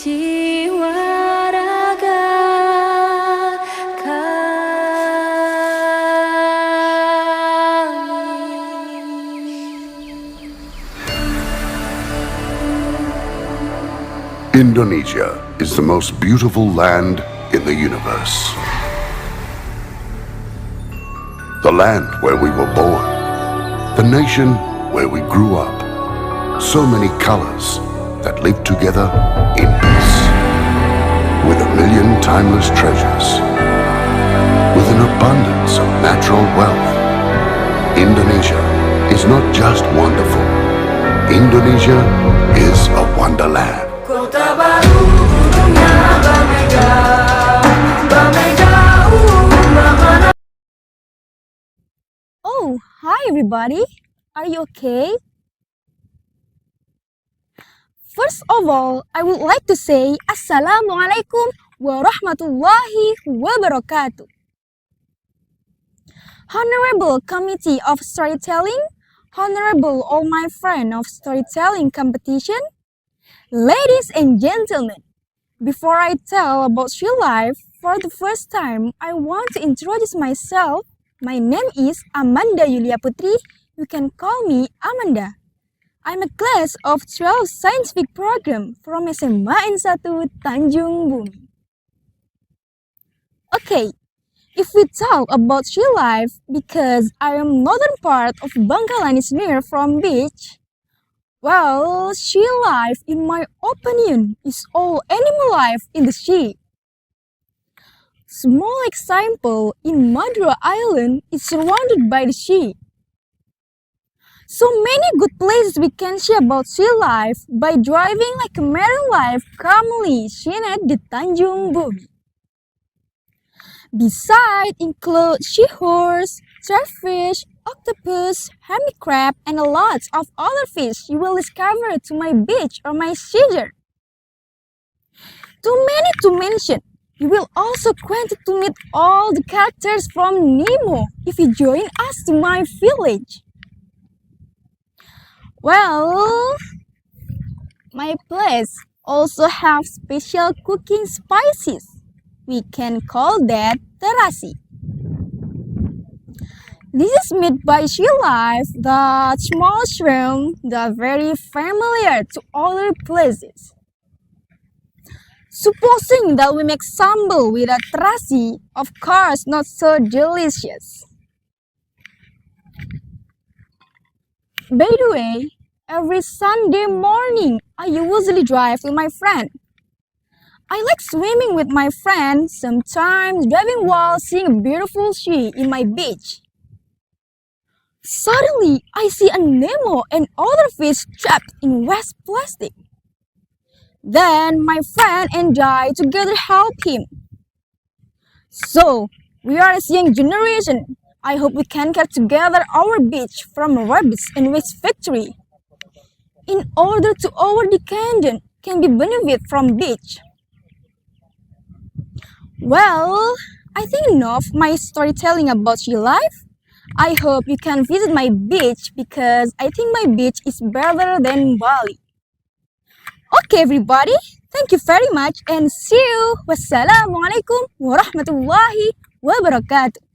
jiwa raga Indonesia is the most beautiful land in the universe. The land where we were born. The nation where we grew up. So many colors that live together in peace. With a million timeless treasures. With an abundance of natural wealth. Indonesia is not just wonderful. Indonesia is a wonderland. Kota baru ujungnya Bamega, Bamega, Bamana. Oh, hi everybody. Are you okay? First of all, I would like to say Assalamualaikum warahmatullahi wabarakatuh. Honorable Committee of Storytelling, Honorable all my friends of storytelling competition, ladies and gentlemen, before I tell about She Life for the first time, I want to introduce myself. My name is Amanda Yulia Putri. You can call me Amanda. I'm a class of 12 scientific program from SMAN 1 Tanjungbumi. Okay, if we talk about She Life, because I am northern part of Bangkalan is near from beach, well, sea life, in my opinion, is all animal life in the sea. Small example, in Madura Island is surrounded by the sea. So many good places we can see about sea life by driving like a marine life commonly seen at the Tanjungbumi. Besides include seahorse, starfish, octopus, hermit crab, and a lot of other fish you will discover to my beach or my seashore. Too many to mention. You will also acquainted to meet all the characters from Nemo if you join us to my village. Well, my place also have special cooking spices. We can call that terasi. This is made by She Life, the small shrimp that are very familiar to other places. Supposing that we make sambal with a terasi, of course not so delicious. By the way, every Sunday morning, I usually drive with my friend. I like swimming with my friends, sometimes driving while seeing a beautiful sea in my beach. Suddenly, I see a Nemo and other fish trapped in waste plastic. Then my friend and I together help him. So, we are a young generation. I hope we can keep together our beach from rubbish and waste factory. In order to our descendant can be benefit from beach. Well, I think enough my storytelling about She Life. I hope you can visit my beach because I think my beach is better than Bali. Okay everybody, thank you very much and see you. Wassalamualaikum warahmatullahi wabarakatuh.